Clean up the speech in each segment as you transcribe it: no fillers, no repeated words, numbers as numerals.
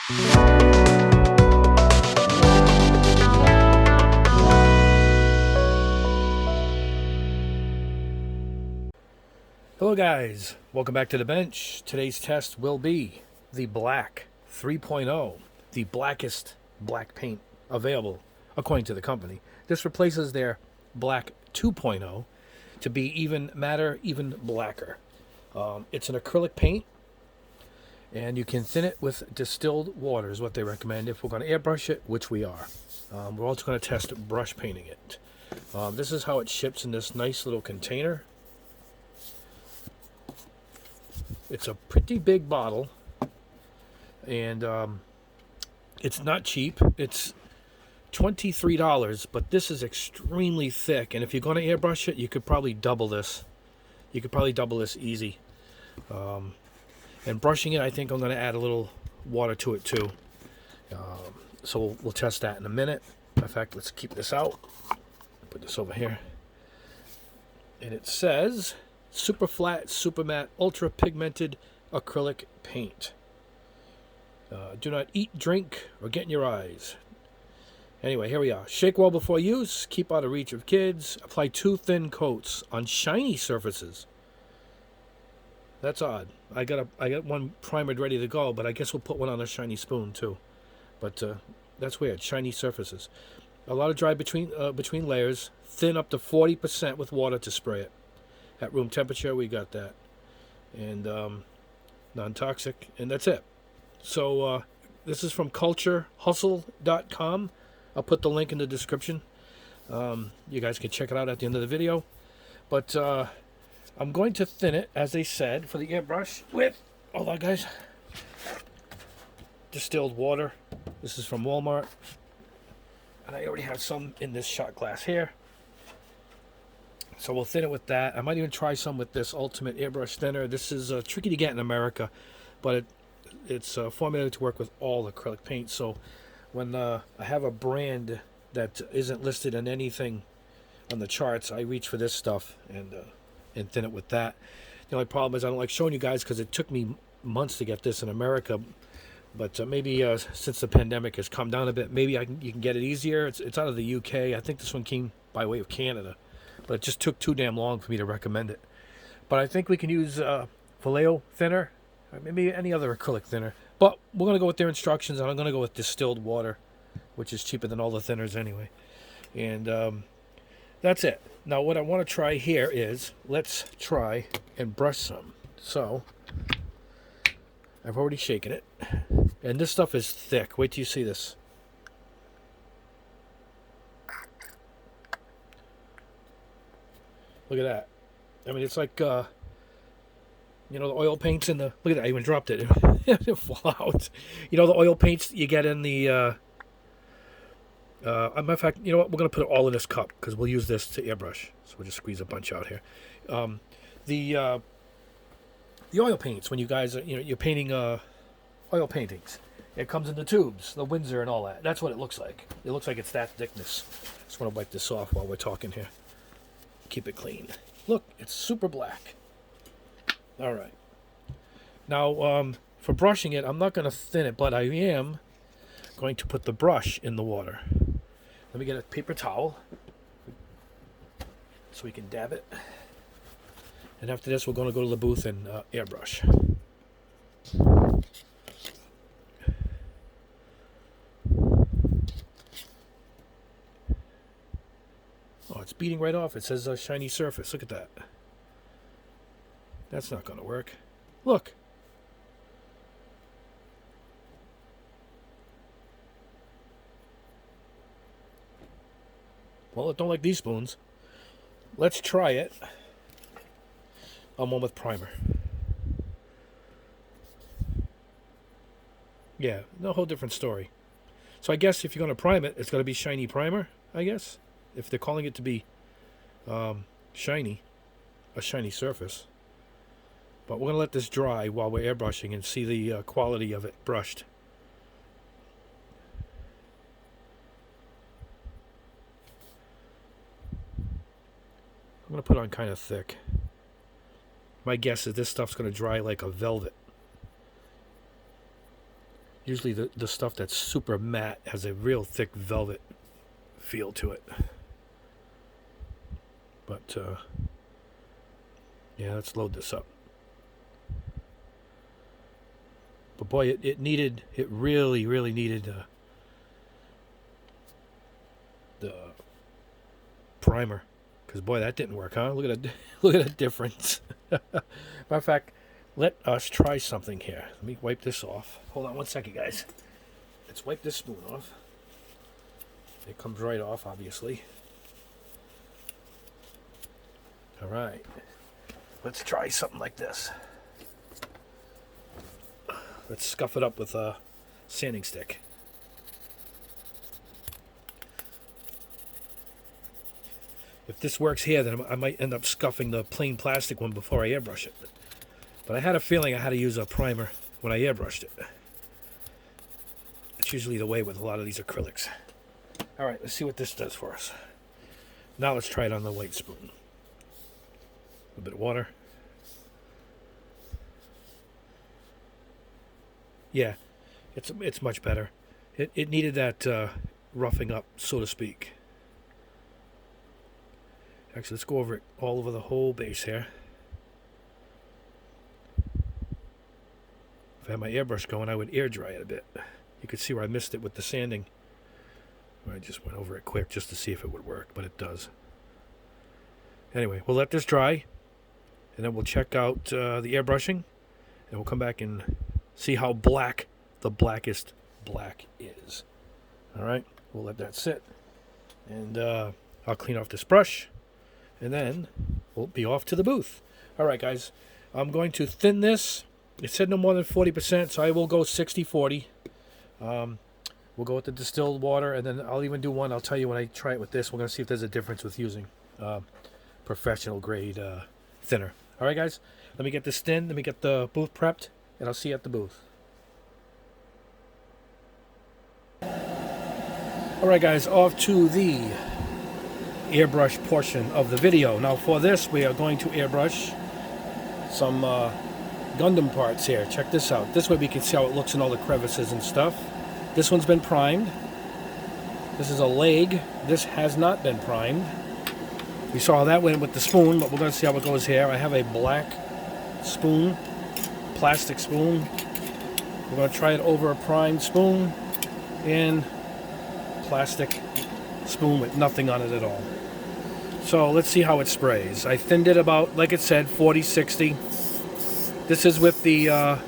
Hello guys, welcome back to the bench. Today's test will be the Black 3.0, the blackest black paint available according to the company. This replaces their Black 2.0 to be even matter, even blacker. It's an acrylic paint, and you can thin it with distilled water is what they recommend if we're going to airbrush it, which we are. We're also going to test brush painting it. This is how it ships in this nice little container. It's a pretty big bottle, and it's not cheap. It's $23, but this is extremely thick, and if you're going to airbrush it, you could probably double this. You could probably double this easy. And brushing it, I think I'm going to add a little water to it too. So we'll test that in a minute. In fact, let's keep this out. Put this over here. And it says super flat, super matte, ultra pigmented acrylic paint. Do not eat, drink, or get in your eyes. Anyway, here we are. Shake well before use. Keep out of reach of kids. Apply 2 thin coats on shiny surfaces. That's odd. I got one primered ready to go, but I guess we'll put one on a shiny spoon too. But that's weird. Shiny surfaces. A lot of dry between layers. Thin up to 40% with water to spray it. At room temperature, we got that. And non-toxic, and that's it. So this is from culturehustle.com. I'll put the link in the description. You guys can check it out at the end of the video. But I'm going to thin it, as they said, for the airbrush with, hold on guys, distilled water. This is from Walmart. And I already have some in this shot glass here. So we'll thin it with that. I might even try some with this Ultimate Airbrush Thinner. This is tricky to get in America, but it's formulated to work with all acrylic paint. So when I have a brand that isn't listed in anything on the charts, I reach for this stuff and thin it with that. The only problem is I don't like showing you guys because it took me months to get this in America. But maybe since the pandemic has come down a bit, maybe you can get it easier. It's out of the UK. I think this one came by way of Canada. But it just took too damn long for me to recommend it. But I think we can use Vallejo thinner, or maybe any other acrylic thinner. But we're going to go with their instructions, and I'm going to go with distilled water, which is cheaper than all the thinners anyway. And that's it. Now what I want to try here is, let's try and brush some. So, I've already shaken it. And this stuff is thick. Wait till you see this. Look at that. I mean, it's like, you know, the oil paints in the... Look at that, I even dropped it. It didn't fall out. You know, the oil paints you get in the... matter of fact, you know what? We're going to put it all in this cup because we'll use this to airbrush. So we'll just squeeze a bunch out here. The oil paints, when you guys are, you know, you're painting oil paintings, it comes in the tubes, the Windsor and all that. That's what it looks like. It looks like it's that thickness. Just want to wipe this off while we're talking here. Keep it clean. Look, it's super black. All right. Now, for brushing it, I'm not going to thin it, but I am going to put the brush in the water. Let me get a paper towel so we can dab it. And after this, we're going to go to the booth and airbrush. Oh, it's beating right off. It says a shiny surface. Look at that. That's not going to work. Look. Well, I don't like these spoons. Let's try it on one with primer. Yeah, no whole different story. So I guess if you're going to prime it, it's going to be shiny primer, I guess. If they're calling it to be shiny, a shiny surface. But we're going to let this dry while we're airbrushing and see the quality of it brushed. I'm going to put it on kind of thick. My guess is this stuff's going to dry like a velvet. Usually the stuff that's super matte has a real thick velvet feel to it. But, yeah, let's load this up. But boy, it really, really needed the primer. Because boy, that didn't work, huh? Look at the difference. Matter of fact, let us try something here. Let me wipe this off. Hold on one second, guys. Let's wipe this spoon off. It comes right off, obviously. All right. Let's try something like this. Let's scuff it up with a sanding stick. If this works here, then I might end up scuffing the plain plastic one before I airbrush it. But I had a feeling I had to use a primer when I airbrushed it. It's usually the way with a lot of these acrylics. All right, let's see what this does for us. Now let's try it on the white spoon. A bit of water. Yeah, it's much better. It needed that roughing up, so to speak. Actually, let's go over it all over the whole base here. If I had my airbrush going, I would air dry it a bit. You could see where I missed it with the sanding. I just went over it quick just to see if it would work, but it does. Anyway, we'll let this dry, and then we'll check out the airbrushing, and we'll come back and see how black the blackest black is. All right, we'll let that sit, and I'll clean off this brush, and then we'll be off to the booth. All right, guys, I'm going to thin this. It said no more than 40%, so I will go 60-40. We'll go with the distilled water, and then I'll even do one. I'll tell you when I try it with this. We're going to see if there's a difference with using professional grade thinner. All right, guys, let me get this thinned. Let me get the booth prepped, and I'll see you at the booth. All right, guys, off to the airbrush portion of the video. Now, for this, we are going to airbrush some Gundam parts here. Check this out. This way we can see how it looks in all the crevices and stuff. This one's been primed. This is a leg. This has not been primed. We saw how that went with the spoon, but we're going to see how it goes here. I have a black spoon, plastic spoon. We're going to try it over a primed spoon and plastic spoon with nothing on it at all. So let's see how it sprays. I thinned it about, like it said, 40-60. This is with the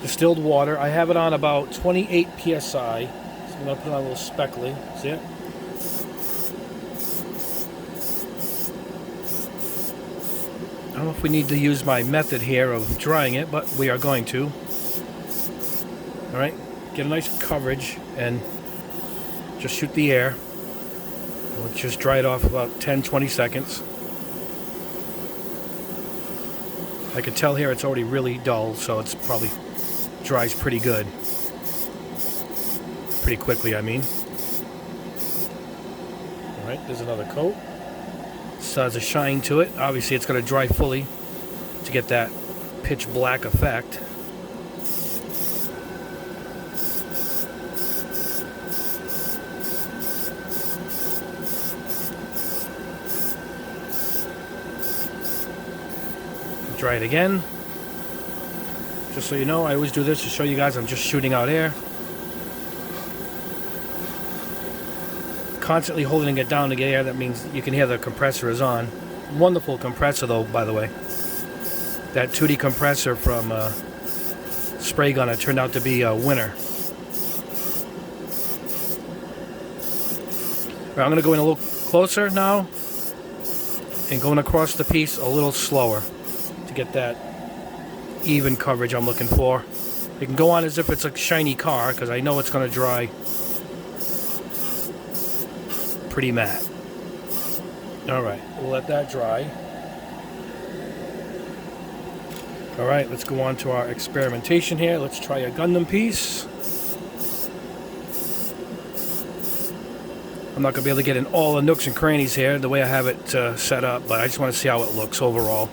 distilled water. I have it on about 28 psi. So I'm going to put it on a little speckly. See it? I don't know if we need to use my method here of drying it, but we are going to. All right, get a nice coverage and just shoot the air. We'll just dry it off about 10-20 seconds. I can tell here it's already really dull, so it's probably dries pretty good. Pretty quickly, I mean. All right, there's another coat. This has a shine to it. Obviously, it's going to dry fully to get that pitch black effect. Dry it again. Just so you know, I always do this to show you guys I'm just shooting out air. Constantly holding it down to get air. That means you can hear the compressor is on. Wonderful compressor though, by the way. That 2D compressor from Spray Gunner turned out to be a winner. Right, I'm going to go in a little closer now and going across the piece a little slower to get that even coverage I'm looking for. You can go on as if it's a shiny car because I know it's going to dry pretty matte. Alright, we'll let that dry. Alright, let's go on to our experimentation here. Let's try a Gundam piece. I'm not going to be able to get in all the nooks and crannies here the way I have it set up, but I just want to see how it looks overall.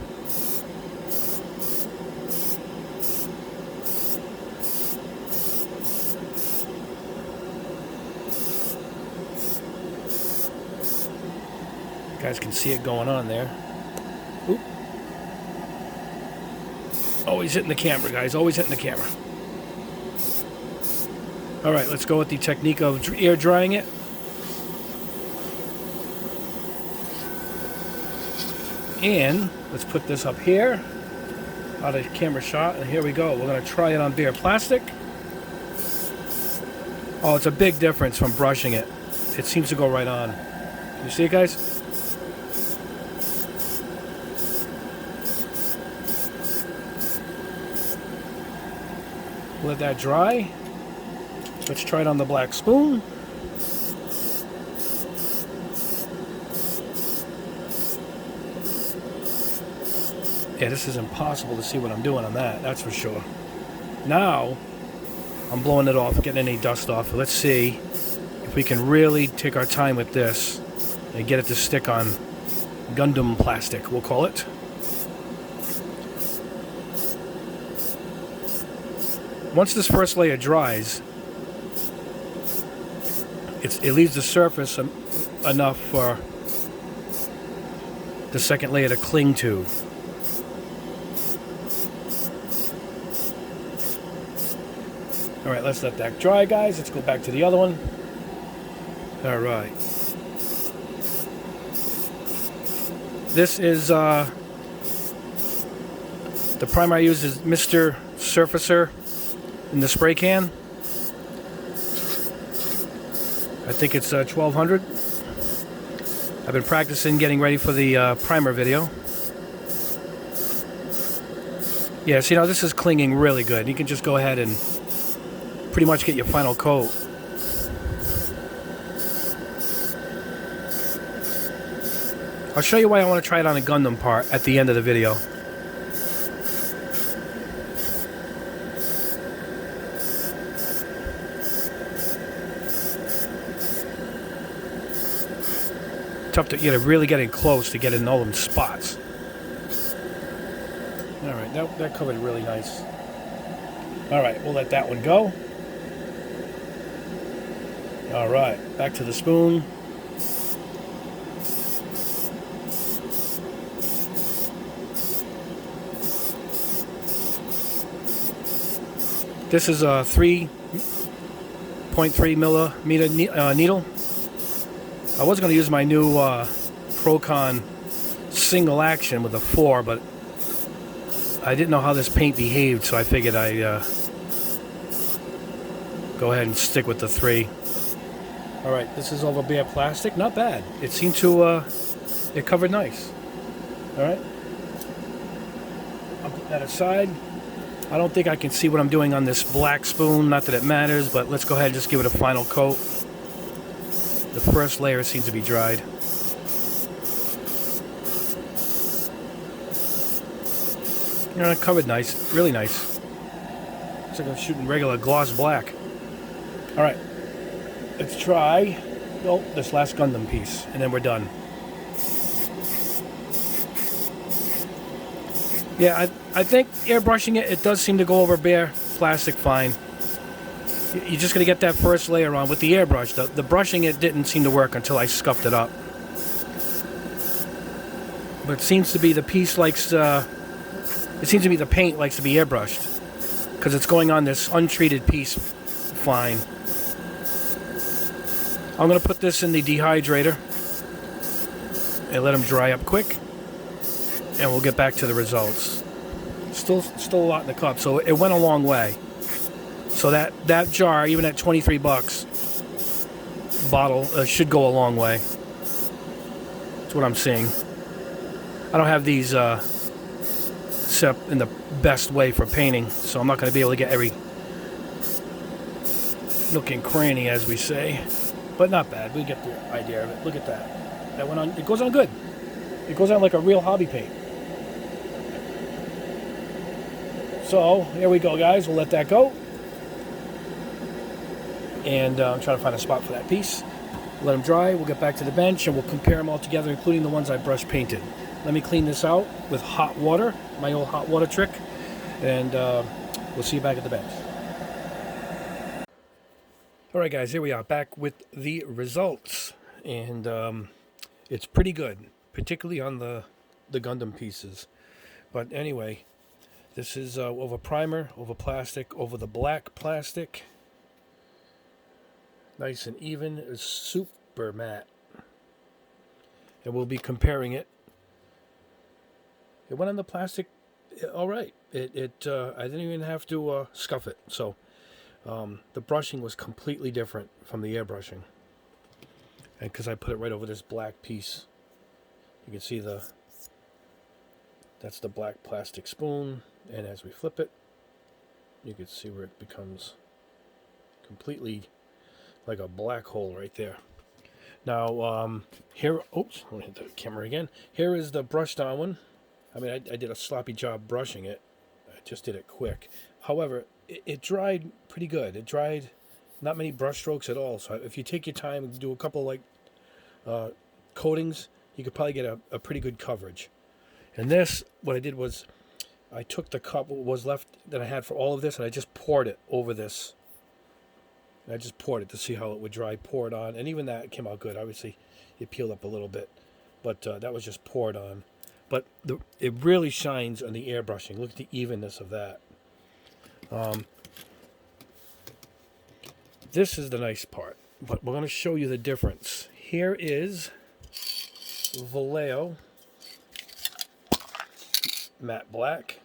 guys can see it going on there. Oop. Always hitting the camera, guys. Always hitting the camera. All right, let's go with the technique of air drying it. And let's put this up here, out of camera shot, and here we go. We're going to try it on bare plastic. Oh, it's a big difference from brushing it. It seems to go right on. Can you see it, guys? Let that dry. Let's try it on the black spoon. Yeah, this is impossible to see what I'm doing on that, that's for sure. Now, I'm blowing it off, getting any dust off. Let's see if we can really take our time with this and get it to stick on Gundam plastic, we'll call it. Once this first layer dries, it leaves the surface enough for the second layer to cling to. All right, let's let that dry, guys. Let's go back to the other one. All right. This is the primer I use is Mr. Surfacer in the spray can. I think it's 1200. I've been practicing getting ready for the primer video. Yeah, so this is clinging really good. You can just go ahead and pretty much get your final coat. I'll show you why I want to try it on a Gundam part at the end of the video. Tough to really get in close to get in all them spots. All right, that covered it really nice. All right, we'll let that one go. All right, back to the spoon. This is a 3.3 millimeter needle. I was going to use my new Procon single action with a 4, but I didn't know how this paint behaved, so I figured I'd go ahead and stick with the 3. All right, this is over bare plastic. Not bad. It seemed to, it covered nice. All right. I'll put that aside. I don't think I can see what I'm doing on this black spoon. Not that it matters, but let's go ahead and just give it a final coat. The first layer seems to be dried. It covered nice, really nice. Looks like I'm shooting regular gloss black. All right, let's try this last Gundam piece, and then we're done. Yeah, I think airbrushing it does seem to go over bare plastic fine. You're just going to get that first layer on with the airbrush. The brushing it didn't seem to work until I scuffed it up. But it seems to be the piece likes, it seems to be the paint likes to be airbrushed. Because it's going on this untreated piece fine. I'm going to put this in the dehydrator and let them dry up quick. And we'll get back to the results. Still a lot in the cup, so it went a long way. So that jar, even at $23, bottle should go a long way. That's what I'm seeing. I don't have these set up in the best way for painting, so I'm not going to be able to get every nook and cranny, as we say. But not bad. We get the idea of it. Look at that. That went on. It goes on good. It goes on like a real hobby paint. So here we go, guys. We'll let that go. And I'm trying to find a spot for that piece. Let them dry. We'll get back to the bench and we'll compare them all together, including the ones I brush painted. Let me clean this out with hot water, my old hot water trick, and we'll see you back at the bench. All right, guys, here we are back with the results, and it's pretty good. particularly on the Gundam pieces. But anyway, this is over primer, over plastic, over the black plastic. Nice and even. It's super matte. And we'll be comparing it. It went on the plastic all right. I didn't even have to scuff it. So the brushing was completely different from the airbrushing. And because I put it right over this black piece, you can see that's the black plastic spoon. And as we flip it, you can see where it becomes completely like a black hole right there. Now, here, oops, I'm going to hit the camera again. Here is the brushed on one. I mean, I did a sloppy job brushing it. I just did it quick. However, it dried pretty good. It dried not many brush strokes at all. So if you take your time and do a couple like coatings, you could probably get a pretty good coverage. And this, what I did was I took the cup, what was left that I had for all of this, and I just poured it over this. And I just poured it to see how it would dry, pour it on. And even that came out good. Obviously, it peeled up a little bit. But that was just poured on. But it really shines on the airbrushing. Look at the evenness of that. This is the nice part. But we're going to show you the difference. Here is Vallejo matte black.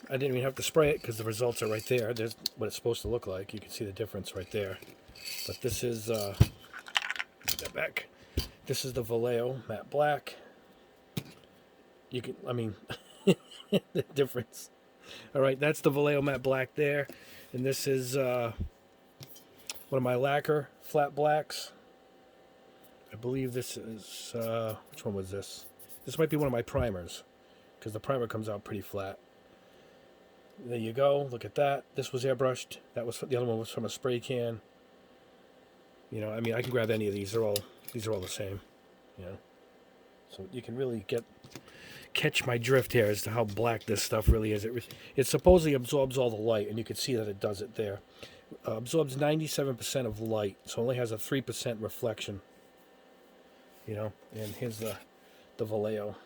I didn't even have to spray it because the results are right there. There's what it's supposed to look like. You can see the difference right there. But this is put that back. This is the Vallejo matte black. You can, I mean, the difference. All right, that's the Vallejo matte black there, and this is one of my lacquer flat blacks. I believe this is which one was this? This might be one of my primers, because the primer comes out pretty flat. There you go. Look at that. This was airbrushed. That was the other one was from a spray can. You know, I mean, I can grab any of these. These are all the same. You know, so you can really catch my drift here as to how black this stuff really is. It supposedly absorbs all the light, and you can see that it does it there. Absorbs 97% of light, so only has a 3% reflection. You know, and here's the Vallejo.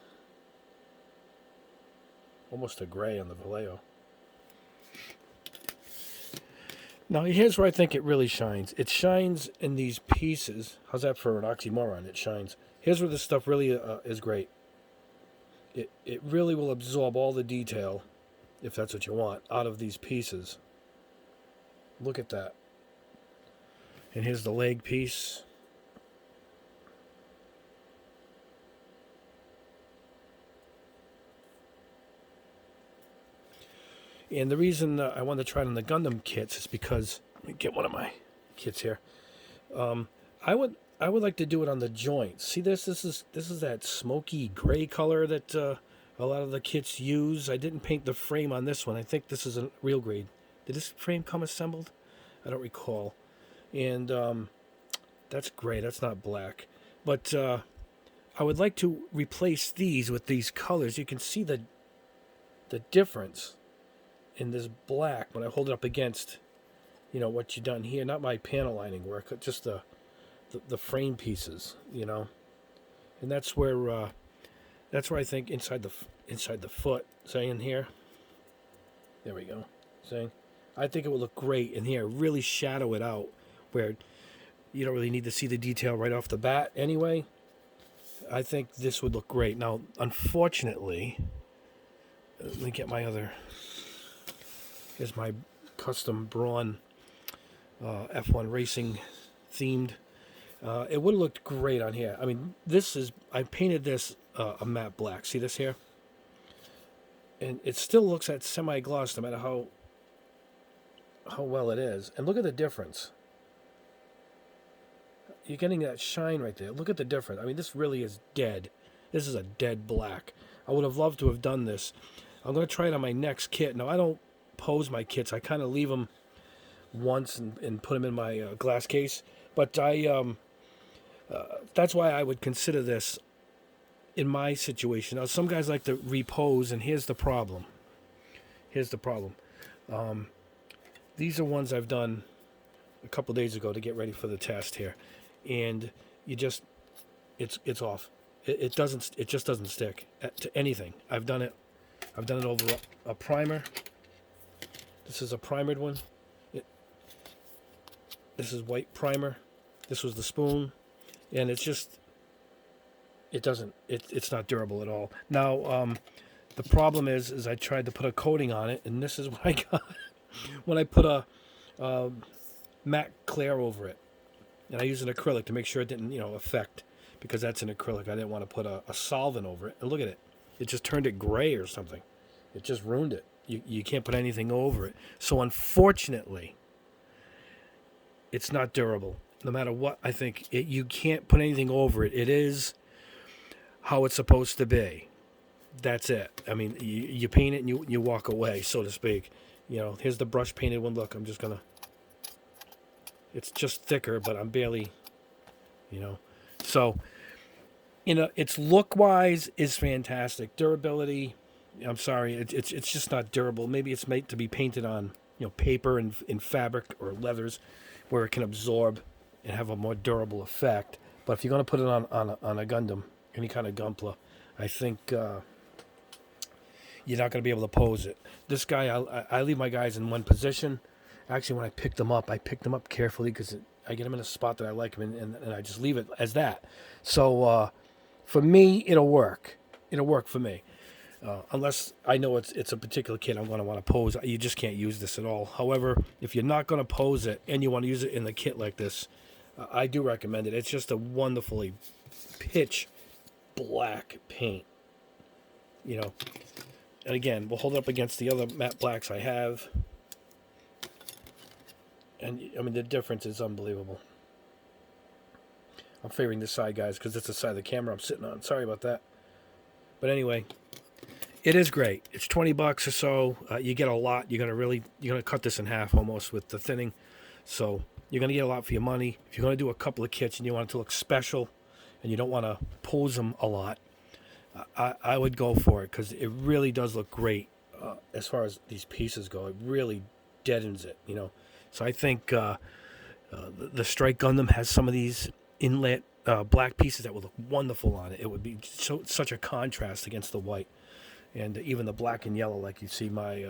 Almost a gray on the Vallejo. Now, here's where I think it really shines. It shines in these pieces. How's that for an oxymoron? It shines. Here's where this stuff really is great. It really will absorb all the detail, if that's what you want, out of these pieces. Look at that. And here's the leg piece. And the reason I wanted to try it on the Gundam kits is because, let me get one of my kits here. I would like to do it on the joints. See this? This is that smoky gray color that a lot of the kits use. I didn't paint the frame on this one. I think this is a real grade. Did this frame come assembled? I don't recall. And that's gray. That's not black. But I would like to replace these with these colors. You can see the difference in this black when I hold it up against, you know, what you've done here. Not my panel lining work, just the frame pieces, you know. And that's where I think inside the foot, saying here. There we go. Saying, I think it would look great in here. Really shadow it out where you don't really need to see the detail right off the bat. Anyway, I think this would look great. Now, unfortunately, let me get my other. Here's my custom Braun F1 racing themed. It would have looked great on here. I mean, I painted this a matte black. See this here? And it still looks at semi-gloss no matter how well it is. And look at the difference. You're getting that shine right there. Look at the difference. I mean, this really is dead. This is a dead black. I would have loved to have done this. I'm going to try it on my next kit. Now, I don't pose my kits. I kind of leave them once and put them in my glass case. But that's why I would consider this in my situation. Now, some guys like to repose, and here's the problem. These are ones I've done a couple days ago to get ready for the test here. And it's off. it doesn't. It just doesn't stick to anything. I've done it over a primer. This is a primered one. This is white primer. This was the spoon, and it's just, it doesn't. It's not durable at all. Now, the problem is I tried to put a coating on it, and this is what I got when I put a matte clear over it, and I used an acrylic to make sure it didn't, affect, because that's an acrylic. I didn't want to put a solvent over it. And look at it. It just turned it gray or something. It just ruined it. You can't put anything over it. So unfortunately, it's not durable. No matter what, I think you can't put anything over it. It is how it's supposed to be. That's it. I mean, you paint it and you walk away, so to speak. Here's the brush painted one. Look, I'm just gonna. It's just thicker, but I'm barely, So, its look wise is fantastic. Durability, I'm sorry, it's just not durable. Maybe it's made to be painted on, paper and in fabric or leathers, where it can absorb and have a more durable effect. But if you're going to put it on a Gundam, any kind of Gunpla, I think you're not going to be able to pose it. This guy, I leave my guys in one position. Actually, when I picked them up carefully, because I get them in a spot that I like them in, and I just leave it as that. So for me, it'll work. It'll work for me. Unless I know it's a particular kit I'm going to want to pose. You just can't use this at all. However, if you're not going to pose it and you want to use it in the kit like this, I do recommend it. It's just a wonderfully pitch black paint. And again, we'll hold it up against the other matte blacks I have. And, I mean, the difference is unbelievable. I'm favoring this side, guys, because it's the side of the camera I'm sitting on. Sorry about that. But anyway, it is great. It's $20 or so. You get a lot. You're gonna cut this in half almost with the thinning. So you're gonna get a lot for your money. If you're gonna do a couple of kits and you want it to look special, and you don't want to pose them a lot, I would go for it, because it really does look great as far as these pieces go. It really deadens it, So I think the Strike Gundam has some of these inlet black pieces that would look wonderful on it. It would be such a contrast against the white, and even the black and yellow, like you see my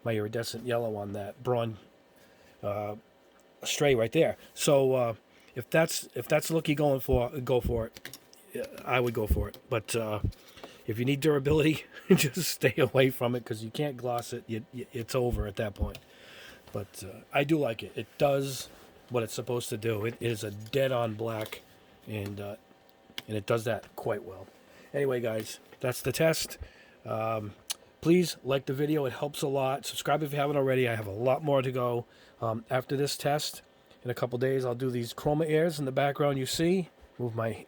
my iridescent yellow on that Braun Stray right there. So if that's the look you're going for, go for it. I would go for it. But if you need durability, just stay away from it, because you can't gloss it. It's over at that point. But I do like it. It does what it's supposed to do. It is a dead-on black, and it does that quite well. Anyway, guys, that's the test. Please like the video. It helps a lot. Subscribe if you haven't already. I have a lot more to go. After this test, in a couple days, I'll do these chroma ears in the background you see. Move my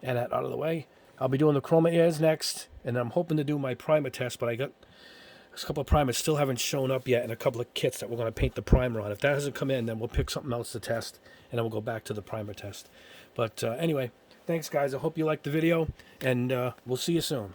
Annette out of the way. I'll be doing the chroma ears next, and I'm hoping to do my primer test, but I got a couple of primers still haven't shown up yet, and a couple of kits that we're going to paint the primer on. If that hasn't come in, then we'll pick something else to test, and then we'll go back to the primer test. But anyway, thanks, guys. I hope you liked the video, and we'll see you soon.